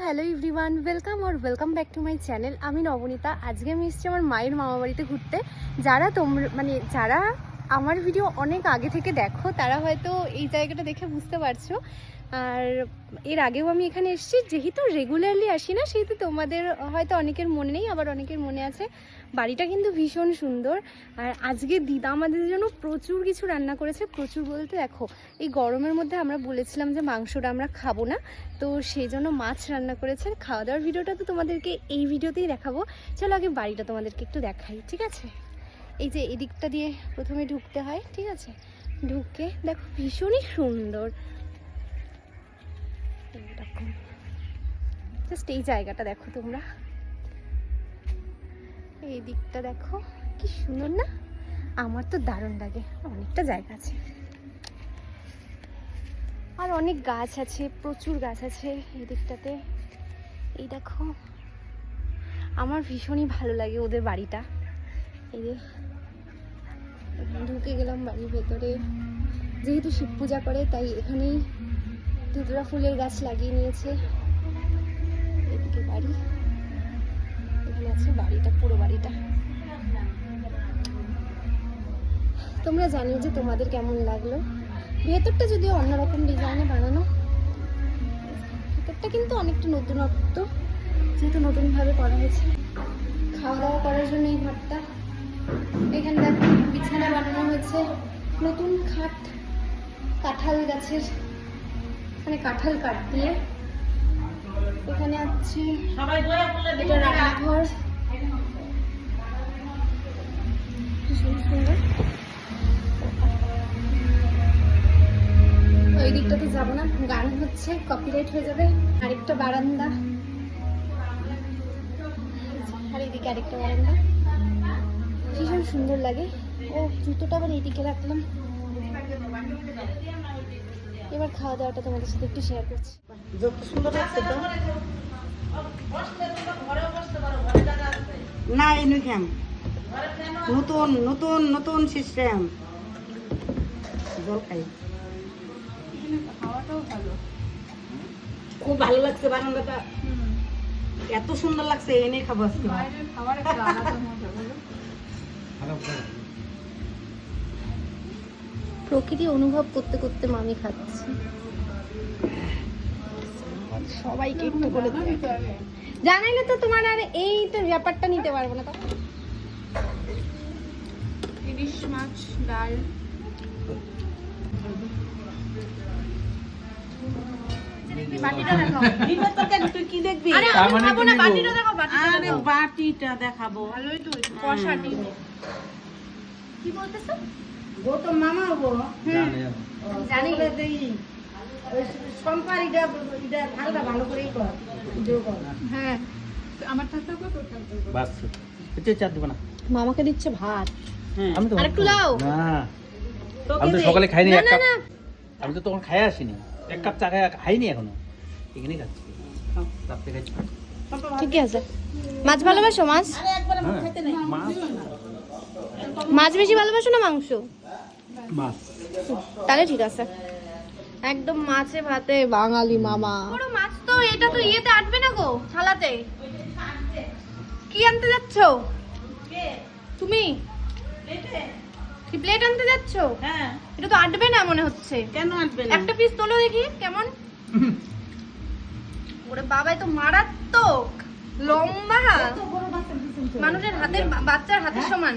Hello everyone, welcome back to my channel. আমি নবনীতা। আজকে আমি এসেছি আমার মায়ের মামা বাড়িতে ঘুরতে। যারা আমার ভিডিও অনেক আগে থেকে দেখো তারা হয়তো এই জায়গাটা দেখে বুঝতে পারছো। আর এর আগেও আমি এখানে এসেছি, যেহেতু রেগুলারলি আসি না সেহেতু তোমাদের হয়তো অনেকের মনে নেই, আবার অনেকের মনে আছে। বাড়িটা কিন্তু ভীষণ সুন্দর। আর আজকে দিদা আমাদের জন্য প্রচুর কিছু রান্না করেছে। প্রচুর বলতে দেখো, এই গরমের মধ্যে আমরা বলেছিলাম যে মাংসটা আমরা খাবো না, তো সেই জন্য মাছ রান্না করেছে। খাওয়া দাওয়ার ভিডিওটা তো তোমাদেরকে এই ভিডিওতেই দেখাবো। চলো আগে বাড়িটা তোমাদেরকে একটু দেখাই, ঠিক আছে? এই যে এদিকটা দিয়ে প্রথমে ঢুকতে হয়, ঠিক আছে? ঢুকে দেখো ভীষণই সুন্দর। এইরকম জাস্ট এই জায়গাটা দেখো তোমরা, এই দিকটা দেখো কি সুন্দর না? আমার তো দারুণ লাগে। অনেকটা জায়গা আছে আর অনেক গাছ আছে, প্রচুর গাছ আছে এই দিকটাতে। এই দেখো, আমার ভীষণই ভালো লাগে ওদের বাড়িটা। এই যে ঢুকে গেলাম বাড়ির ভেতরে। যেহেতু শিব পূজা করে তাই এখানেই ধুতরা ফুলের গাছ লাগিয়ে নিয়েছে। এদিকে বাড়ি, এখানে আছে বাড়িটা, পুরো বাড়িটা। তোমরা জানিও যে তোমাদের কেমন লাগলো। ভেতরটা যদিও অন্যরকম ডিজাইনে বানানো, ভেতরটা কিন্তু অনেকটা নতুনত্ব, যেহেতু নতুনভাবে করা হয়েছে। খাওয়া দাওয়া করার জন্য এই ঘরটা। এখানে দেখো বিছানা বানানো হয়েছে, নতুন খাট, কাঁঠাল গাছের, মানে কাঁঠাল কাঠ দিয়ে। এখানে আছে এটা রান্নাঘর, ভীষণ সুন্দর। ওই দিকটাতে যাবো না, গান হচ্ছে, কপিরাইট হয়ে যাবে। আরেকটা বারান্দা, আর এইদিকে আরেকটা বারান্দা, ভীষণ সুন্দর লাগে। ও জুতোটা আবার এইদিকে রাখলাম। এবার খাওয়া দাওয়াটা তোমাদের সাথে একটু শেয়ার করছি। যত সুন্দর লাগছে তো না, এনুই খাম নতুন নতুন নতুন সিস্টেম। জল খাই, খাওয়াটাও ভালো, খুব ভালো লাগছে। বারান্দাটা এত সুন্দর লাগছে, এনে খাবো আজকে। খাবার একটা আলাদা মজা বলো। প্রকৃতি অনুভব করতে করতে মামি খাচ্ছে। সবাইকে একটু করে জানাইলে তো তোমার আর এইটা ব্যাপারটা নিতে পারবো না। তো ইলিশ মাছ, ডাল, তুই কি দেখবি? বাটিটা দেখাবো। ভালোই তো কষা ডিম। কি বলতেছো? গৌতম মামা হবো, জানি সম্পারিটা ভালো ভালো করেই কর। হ্যাঁ, আমার থাকতে হবে তো বাস এতে চার দিব না। মামাকে দিচ্ছে ভাত। আমি তো আরেকটু লাও না, আমি তো সকালে খাইনি না এক না কাপ। না, আমি তো তখন খাই আসিনি, এক কাপ চা খাইনি এখনো, এখানেই খাচ্ছি। রাত্রে খাচ্ছি ঠিকই আছে। মাছ ভালোবাসো? মাছ মাছ মাছ বেশি ভালোবাসো না মাংস? মাছ তাহলে ঠিক আছে, একদম মাছে ভাতে বাঙালি মামা। পুরো মাছ তো এটা তো ইয়েতে আটবে না গো, থালাতে। কি আনতে যাচ্ছ তুমি? কি প্লেট আনতে যাচ্ছ? হ্যাঁ, এটা তো আটবে না মনে হচ্ছে। কেন আসবে না? একটা পিস তোলো দেখি কেমন। ওরে বাবা, এ তো মারাত্মক লম্বা, মানুষের হাতের, বাচ্চার হাতের সমান।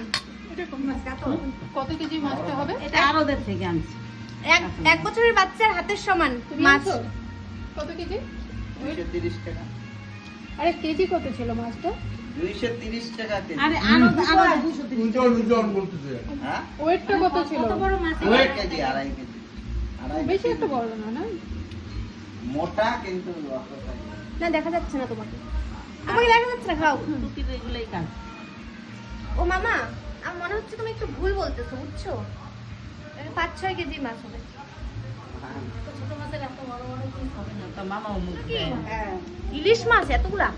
কত কেজি মাছটা হবে? এটা আরদের থেকে আনছি। এক বছরের বাচ্চার হাতের সমান মাছ। কত কেজি? 230 টাকা। আরে কেজি কত ছিল মাছটা? 230 টাকা কেজি। আরে আরদ 230 বলতেছে। হ্যাঁ? ওয়েটটা কত ছিল? কত বড় মাছ? 2 কেজি, 2.5 কেজি। বেশি একটা বড় না, না মোটা কিন্তু অত size না, দেখা যাচ্ছে না তোমাকে, তোমাকে দেখা যাচ্ছে না। খাও। টুকির এগুলাই কাজ। ও মামা, আমার মনে হচ্ছে তুমি একটু ভুল বলতেছো, বুঝছো? 5-6 কেজি মাছ হবে। ছোট মাছের এত বড় বড় পিস হবে না। তো মামাও মুখ কি? দেয়। হ্যাঁ, ইলিশ মাছ এতগুলা?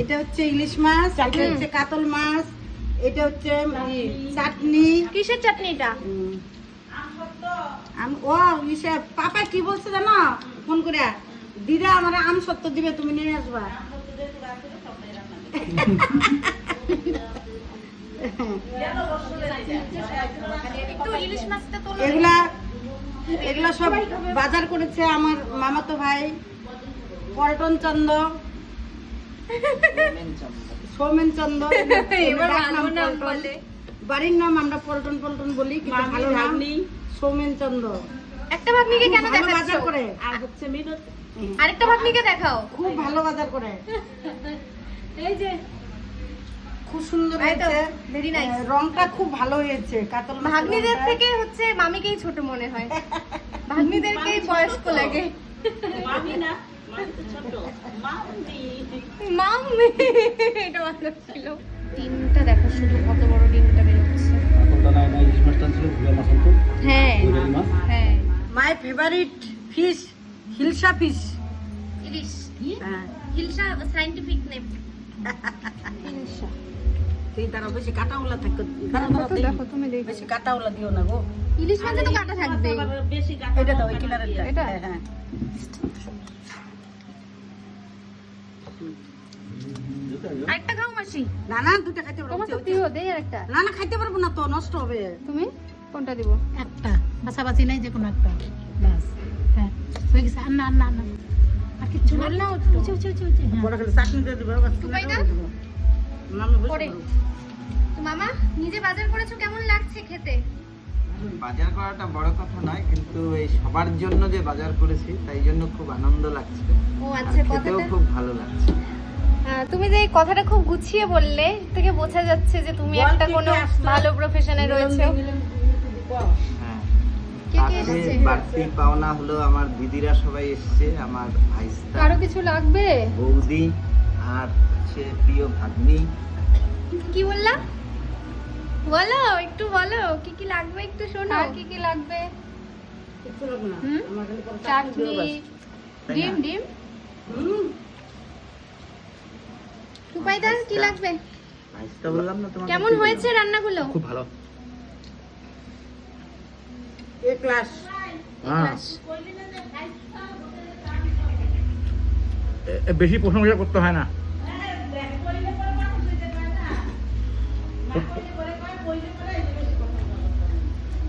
এটা হচ্ছে ইলিশ মাছ, এটা হচ্ছে কাতল মাছ, এটা হচ্ছে চাটনি। কিসের চাটনি এটা? ও ইসে পাপা কি বলছে জানো ফোন করে? দিদা আমার আম সত্য দিবে, তুমি নিয়ে আসবা। একটু ইলিশ মাছটা তোলো। এগুলা সব বাজার করেছে আমার মামাতো ভাই পল্টন চন্দ, সৌমেন চন্দ। এবার ডাক নাম ভালো নাম পল্টন। বলে। বাড়ির নাম আমরা পল্টন পল্টন বলি, কিন্তু ভালো নাম সৌমেন চন্দ। একটা ভাগ্নিকে কেন ভালো বাজার দেখাচ্ছ? করে, আর হচ্ছে মিনতি। আরেকটা ভাগ্নিকে দেখাও। খুব ভালো বাজার করে, এই যে খুব সুন্দর এই তো, হয়েছে। very nice। রংটা খুব ভালো হয়েছে, কাতল মাছের ভাগ্নিদের রংটা। থেকে হচ্ছে মামিকেই ছোট মনে হয়, ভাগ্নিদেরকেই বয়স্ক লাগে। মামি না, মামি তো ছোট। মামি। মাম্মি, এটা ভালো ছিল। ডিমটা দেখো শুধু কত বড় ডিমটা বেরোচ্ছে। এখনটা না না ইলিশ মাছ টানছিল, ভুয়া মাছ আনতো, হ্যাঁ ভুয়া মাছ। হ্যাঁ, my favourite fish, hilsa fish. ইলিশ। হ্যাঁ, হিলসা সায়েন্টিফিক নেম। হিলসা। সেই তারা বেশি কাটাওলা থাকে। দেখো তুমি দেখো, বেশি কাটাওলা দিও না গো। ইলিশ মাছে তো কাটা থাকবে। আবার বেশি কাটা এটা দাও, এই কিনারেরটা। এটা? হ্যাঁ। আরেকটা খাও মাসি, না না, দুটো খাইতে পারবো। তোমার তো প্রিয়, দেই আরেকটা। না না, খাইতে পারবো না তো, নষ্ট হবে। তুমি কোনটা দিব? একটা বাছাবাছি নাই, যে কোনো একটা বাস। হ্যাঁ হয়ে গেছে। আর না না না, আর কিচ্ছু না। ঝোল নাও একটু। হ্যাঁ। বড় খালি চাটনি দিয়ে দিবে, বাস টুকাই কিনারে দাও। দিবো। না, আমি বসে পরে। পড়বো। তো মামা নিজে বাজার করেছো, কেমন লাগছে খেতে? বাজার করাটা বড় কথা নয়, কিন্তু এই সবার জন্য যে বাজার করেছি তাই জন্য খুব আনন্দ লাগছে। ও আর আচ্ছা, খেতেও কথাটা খুব ভালো লাগছে। তুমি যে এই কথাটা খুব গুছিয়ে বললে, এর থেকে বোঝা যাচ্ছে যে তুমি বল একটা কে কে কোনো আসছে? ভালো প্রফেশনে রয়েছো। হ্যাঁ, কে কে তাতে এসেছে? বাড়তি পাওনা হলো আমার দিদিরা সবাই এসছে, আমার ভাইস্তা, কারো কিছু লাগবে? বৌদি, আর হচ্ছে প্রিয় ভাগ্নি। কি বললা? বলো, একটু বলো কি কি লাগবে, একটু শোনো। কি কি লাগবে? কিচ্ছু লাগবে না। হুম? আমার খালি পরে চাটনি, দিও, বাস। তাই ডিম না? ডিম। হুম। টুপাইদার কি লাগবে? ভাইস্তা বললাম না তোমাকে। কেমন কি হয়েছে বললাম? রান্নাগুলো? খুব ভালো। এ ক্লাস। হ্যাঁ। বেশি প্রশংসা করতে হয় না।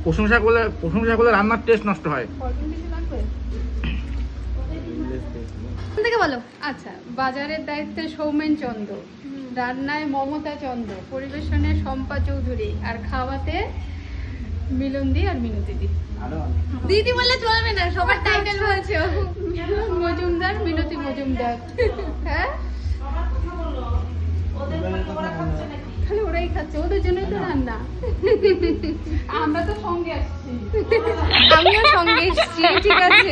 প্রশংসা করলে রান্নার টেস্ট নষ্ট হয়। কোন থেকে বলো? আচ্ছা, বাজারের দায়িত্বে সৌমেন চন্দ্র, রান্নায় মমতা চন্দ্র, পরিবেশনে শম্পা চৌধুরী, আর খাওয়াতে মিলনদি আর মিনতি আরো দিদি বললে চলবে না, সবার টাইটেল বলছো। মজুমদার, মিনতি মজুমদার। হ্যাঁ, খালি ওরাই খাচ্ছে, ওদের জন্যই তো রান্না। আমরা তো সঙ্গে আসছি। আমিও সঙ্গে এসেছি, ঠিক আছে।